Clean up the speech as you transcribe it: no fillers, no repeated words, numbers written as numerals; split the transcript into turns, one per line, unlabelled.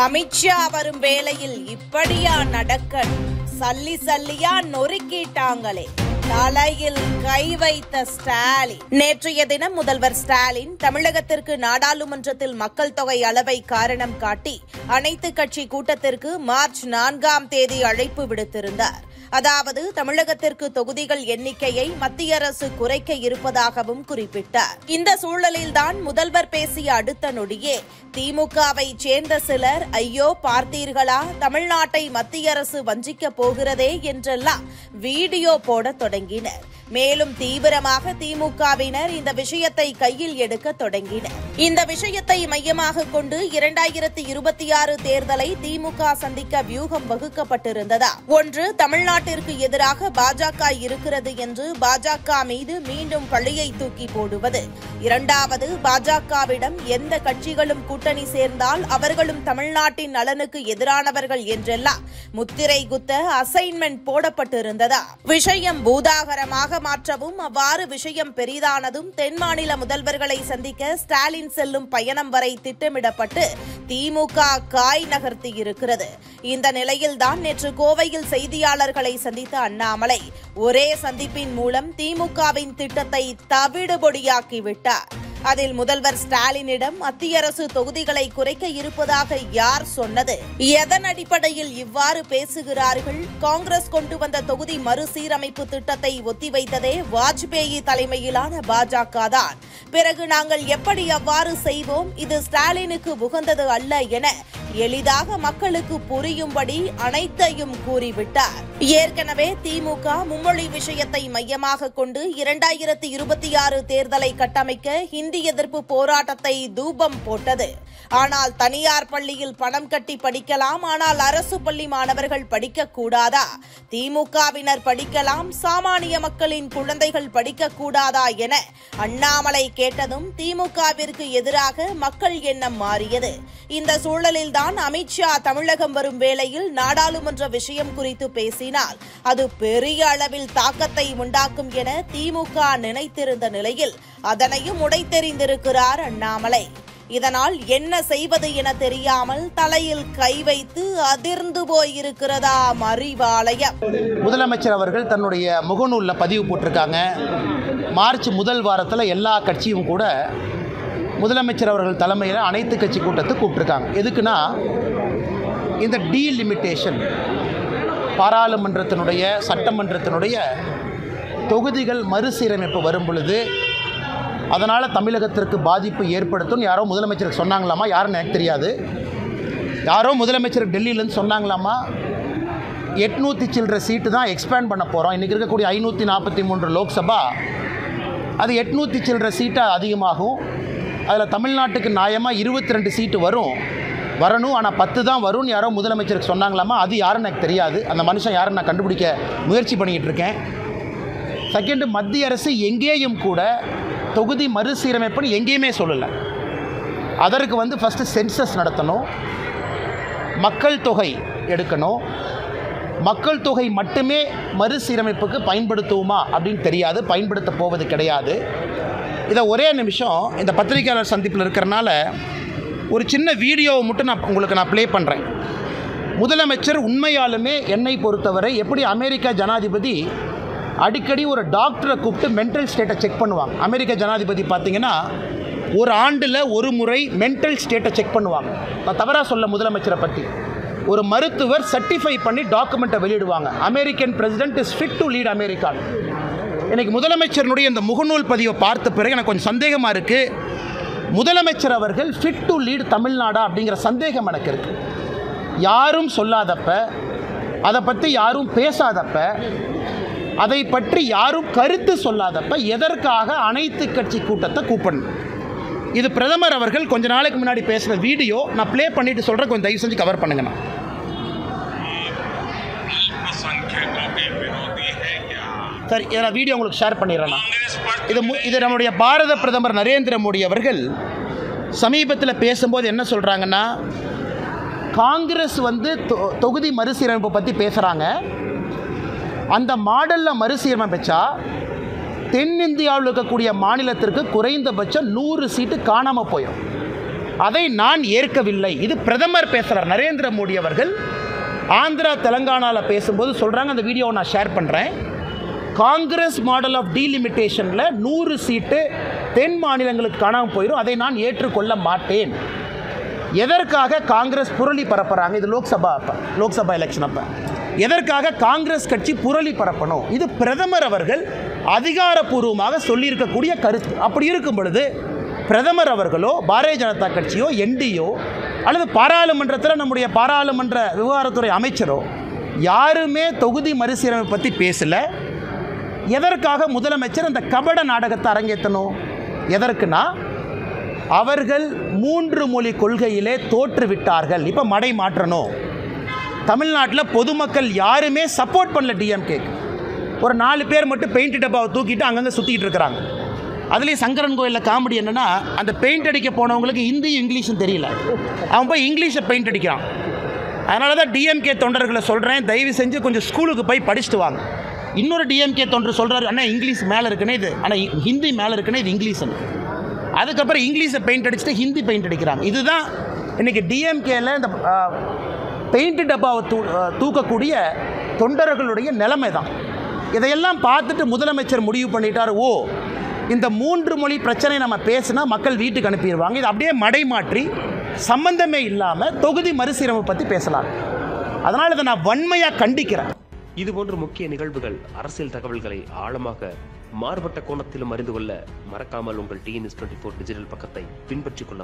அமித்ஷா வரும் வேளையில் இப்படியா நடக்க? சல்லி சல்லியா நொறுக்கிட்டாங்களே, தலையில் கை வைத்த ஸ்டாலின். நேற்றைய தினம் முதல்வர் ஸ்டாலின் தமிழகத்திற்கு நாடாளுமன்றத்தில் மக்கள் தொகை அளவை காரணம் காட்டி அனைத்து கட்சி கூட்டத்திற்கு மார்ச் 4ஆம் தேதி அழைப்பு விடுத்திருந்தார். அதாவது தமிழகத்திற்கு தொகுதிகள் எண்ணிக்கையை மத்திய அரசு குறைக்க இருப்பதாகவும் குறிப்பிட்டார். இந்த சூழலில்தான் முதல்வர் பேசிய அடுத்த நொடியே திமுகவை சேர்ந்த சிலர், ஐயோ பார்த்தீர்களா, தமிழ்நாட்டை மத்திய அரசு வஞ்சிக்க போகிறதே என்றெல்லாம் வீடியோ போட தொடங்கினர். மேலும் தீவிரமாக திமுகவினர் இந்த விஷயத்தை கையில் எடுக்க தொடங்கினர். இந்த விஷயத்தை மையமாக கொண்டு 2026 தேர்தலை திமுக சந்திக்க வியூகம் வகுக்கப்பட்டிருந்ததா? ஒன்று, தமிழ்நாட்டிற்கு எதிராக பாஜக இருக்கிறது என்று பாஜக மீது மீண்டும் பழியை தூக்கி போடுவது. இரண்டாவது, பாஜகவிடம் எந்த கட்சிகளும் கூட்டணி சேர்ந்தால் அவர்களும் தமிழ்நாட்டின் நலனுக்கு எதிரானவர்கள் என்றெல்லாம் முத்திரை குத்த அசைன்மெண்ட் போடப்பட்டிருந்ததா? விஷயம் பூதாகரமாக மாற்றவும் அவ்வாறு விஷயம் பெரிதானதும் தென் மாநில முதல்வர்களை சந்திக்க ஸ்டாலின் செல்லும் பயணம் வரை திட்டமிடப்பட்டு திமுக காய் நகர்த்தி இருக்கிறது. இந்த நிலையில்தான் நேற்று கோவையில் செய்தியாளர்களை சந்தித்த அண்ணாமலை ஒரே சந்திப்பின் மூலம் திமுகவின் திட்டத்தை தவிடுபொடியாக்கிவிட்டார். அதில் முதல்வர் ஸ்டாலினிடம் மத்திய அரசு தொகுதிகளை குறைக்க இருப்பதாக யார் சொன்னது? எதன் அடிப்படையில் இவ்வாறு பேசுகிறார்கள்? காங்கிரஸ் கொண்டு வந்த தொகுதி மறுசீரமைப்பு திட்டத்தை ஒத்திவைத்ததே வாஜ்பேயி தலைமையிலான பாஜக தான். பிறகு நாங்கள் எப்படி அவ்வாறு செய்வோம்? இது ஸ்டாலினுக்கு உகந்தது அல்ல என எளிதாக மக்களுக்கு புரியும்படி அனைத்தையும் கூறிவிட்டார். ஏற்கனவே திமுக மும்மொழி விஷயத்தை மையமாக கொண்டு 2026 தேர்தலை கட்டமைக்க ஹிந்தி எதிர்ப்பு போராட்டத்தை தூபம் போட்டது. ஆனால் தனியார் பள்ளியில் பணம் கட்டி படிக்கலாம், ஆனால் அரசு பள்ளி மாணவர்கள் படிக்க கூடாதா? திமுகவினர் படிக்கலாம், சாமானிய மக்களின் குழந்தைகள் படிக்க கூடாதா என அண்ணாமலை கேட்டதும் திமுகவிற்கு எதிராக மக்கள் எண்ணம் மாறியது. இந்த சூழலில்தான் அமித்ஷா தமிழகம் வரும் வேளையில் நாடாளுமன்ற விஷயம் குறித்து பேசினால் அது பெரிய அளவில் தாக்கத்தை உண்டாக்கும் என திமுக நினைத்திருந்த நிலையில் அதனையும் உடைத்தெறிந்திருக்கிறார் அண்ணாமலை. இதனால் என்ன செய்வது என தெரியாமல் தலையில் கை வைத்து அதிர்ந்து போயிருக்கிறதா அறிவாலயம்.
முதலமைச்சர் அவர்கள் தன்னுடைய முகநூலில் பதிவு போட்டிருக்காங்க. மார்ச் முதல் வாரத்தில் எல்லா கட்சியும் கூட முதலமைச்சர் அவர்கள் தலைமையில் அனைத்து கட்சி கூட்டத்தை கூப்பிட்டுருக்காங்க. எதுக்குன்னா, இந்த டீலிமிட்டேஷன், பாராளுமன்றத்தினுடைய சட்டமன்றத்தினுடைய தொகுதிகள் மறுசீரமைப்பு வரும் பொழுது அதனால் தமிழகத்திற்கு பாதிப்பு ஏற்படுத்தும் யாரோ முதலமைச்சருக்கு சொன்னாங்களாமா, யாருன்னு எனக்கு தெரியாது. யாரோ முதலமைச்சர் டெல்லியிலேருந்து சொன்னாங்களாமா, 800 சில்லற சீட்டு தான் எக்ஸ்பேண்ட் பண்ண போகிறோம். இன்றைக்கி இருக்கக்கூடிய 543 லோக்சபா அது 800 சில்லற சீட்டாக அதிகமாகும். அதில் தமிழ்நாட்டுக்கு நியாயமாக 22 சீட்டு வரணும், ஆனால் 10 தான் வரும்னு யாரோ முதலமைச்சருக்கு சொன்னாங்களாமா. அது யாருன்னு எனக்கு தெரியாது. அந்த மனுஷன் யாருன்னு நான் கண்டுபிடிக்க முயற்சி பண்ணிக்கிட்டு இருக்கேன். செகண்டு, மத்திய அரசு எங்கேயும் கூட தொகுதி மறுசீரமைப்புன்னு எங்கேயுமே சொல்லலை. அதற்கு ஃபஸ்ட்டு சென்சஸ் நடத்தணும், மக்கள் தொகை எடுக்கணும். மக்கள் தொகை மட்டுமே மறுசீரமைப்புக்கு பயன்படுத்துவோமா அப்படின்னு தெரியாது, பயன்படுத்த போவது கிடையாது. இதை ஒரே நிமிஷம் இந்த பத்திரிகையாளர் சந்திப்பில் இருக்கிறனால ஒரு சின்ன வீடியோவை மட்டும் நான் ப்ளே பண்ணுறேன். முதலமைச்சர் உண்மையாலுமே என்னை பொறுத்தவரை எப்படி அமெரிக்கா ஜனாதிபதி அடிக்கடி ஒரு டாக்டரை கூப்பிட்டு மென்டல் ஸ்டேட்டை செக் பண்ணுவாங்க. அமெரிக்க ஜனாதிபதி பார்த்திங்கன்னா ஒரு ஆண்டில் ஒரு முறை மென்டல் ஸ்டேட்டை செக் பண்ணுவாங்க. நான் தவறாக சொல்ல முதலமைச்சரை பற்றி. ஒரு மருத்துவர் சர்டிஃபை பண்ணி டாக்குமெண்ட்டை வெளியிடுவாங்க. American president is fit to lead America. இன்றைக்கி முதலமைச்சருடைய இந்த முகநூல் பதிவை பார்த்த பிறகு எனக்கு கொஞ்சம் சந்தேகமாக இருக்குது. முதலமைச்சர் அவர்கள் ஃபிட் டு லீட் தமிழ்நாடா அப்படிங்கிற சந்தேகம் எனக்கு இருக்குது. யாரும் சொல்லாதப்ப, அதை பற்றி யாரும் பேசாதப்ப, அதை பற்றி யாரும் கருத்து சொல்லாதப்ப எதற்காக அனைத்து கட்சி கூட்டத்தை கூப்பிடணும்? இது பிரதமர் அவர்கள் கொஞ்ச நாளைக்கு முன்னாடி பேசுகிற வீடியோ. நான் ப்ளே பண்ணிட்டு சொல்கிறேன், கொஞ்சம் தயவு செஞ்சு கவர் பண்ணுங்கண்ணா. சரி, நான் வீடியோ உங்களுக்கு ஷேர் பண்ணிடுறேண்ணா. இது நம்முடைய பாரத பிரதமர் நரேந்திர மோடி அவர்கள் சமீபத்தில் பேசும்போது என்ன சொல்கிறாங்கன்னா, காங்கிரஸ் தொகுதி மறுசீரமைப்பை பற்றி பேசுகிறாங்க. அந்த மாடலில் மறுசீரமைச்சா தென்னிந்தியாவில் இருக்கக்கூடிய மாநிலத்திற்கு குறைந்தபட்சம் 100 சீட்டு காணாமல் போயிடும். அதை நான் ஏற்கவில்லை. இது பிரதமர் பேசுகிறார். நரேந்திர மோடி அவர்கள் ஆந்திரா தெலங்கானாவில் பேசும்போது சொல்கிறாங்க, அந்த வீடியோவை நான் ஷேர் பண்ணுறேன். காங்கிரஸ் மாடல் ஆஃப் டீலிமிட்டேஷனில் 100 சீட்டு தென் மாநிலங்களுக்கு காணாமல் போயிடும், அதை நான் ஏற்றுக்கொள்ள மாட்டேன். எதற்காக காங்கிரஸ் புரளி பரப்புகிறாங்க? இது லோக்சபா எலெக்ஷன் அப்போ எதற்காக காங்கிரஸ் கட்சி புரளி பரப்பணும்? இது பிரதமர் அவர்கள் அதிகாரப்பூர்வமாக சொல்லியிருக்கக்கூடிய கருத்து. அப்படி இருக்கும் பொழுது பிரதமர் அவர்களோ பாரதிய ஜனதா கட்சியோ என்டியோ அல்லது பாராளுமன்றத்தில் நம்முடைய பாராளுமன்ற விவகாரத்துறை அமைச்சரோ யாருமே தொகுதி மறுசீரமைப்பு பற்றி பேசலை. எதற்காக முதலமைச்சர் அந்த கபட நாடகத்தை அரங்கேற்றணும்? எதற்குனா அவர்கள் 3 மொழி கொள்கையிலே தோற்றுவிட்டார்கள். இப்போ மடை மாற்றணும். தமிழ்நாட்டில் பொதுமக்கள் யாருமே சப்போர்ட் பண்ணல டிஎம்கேக்கு. ஒரு 4 பேர் மட்டும் பெயிண்ட் டப்பாவை தூக்கிட்டு அங்கங்கே சுற்றிட்டு இருக்கிறாங்க. அதுலேயும் சங்கரன் கோயிலில் காமெடி என்னென்னா, அந்த பெயிண்ட் அடிக்க போனவங்களுக்கு ஹிந்தியும் இங்கிலீஷும் தெரியல, அவன் போய் இங்கிலீஷை பெயிண்ட் அடிக்கிறான். அதனால தான் டிஎம்கே தொண்டர்களை சொல்கிறேன், தயவு செஞ்சு கொஞ்சம் ஸ்கூலுக்கு போய் படிச்சுட்டு வாங்க. இன்னொரு டிஎம்கே தொண்டர் சொல்கிறாரு, அண்ணா இங்கிலீஷ் மேலே இருக்குன்னே இது, ஆனால் ஹிந்தி மேலே இருக்குன்னே இது இங்கிலீஷ்னு. அதுக்கப்புறம் இங்கிலீஷை பெயிண்ட் அடிச்சுட்டு ஹிந்தி பெயிண்ட் அடிக்கிறாங்க. இதுதான் இன்றைக்கி டிஎம்கேல இந்த பெயிண்ட் டப்பாவை தூக்கக்கூடிய தொண்டர்களுடைய நிலைமை தான். இதையெல்லாம் பார்த்துட்டு முதலமைச்சர் முடிவு பண்ணிட்டார், ஓ இந்த 3 மொழி பிரச்சனை நம்ம பேசினா மக்கள் வீட்டுக்கு அனுப்பிடுவாங்க, இது அப்படியே மடை மாற்றி சம்பந்தமே இல்லாமல் தொகுதி மறுசீரமைப்பு பற்றி பேசலாம். அதனால் இதை நான் வன்மையாக கண்டிக்கிறேன்.
இதுபோன்ற முக்கிய நிகழ்வுகள், அரசியல் தகவல்களை ஆழமாக மாறுபட்ட கோணத்திலும் அறிந்து கொள்ள மறக்காமல் உங்கள் TNS24 டிஜிட்டல் பக்கத்தை பின்பற்றிக் கொள்ள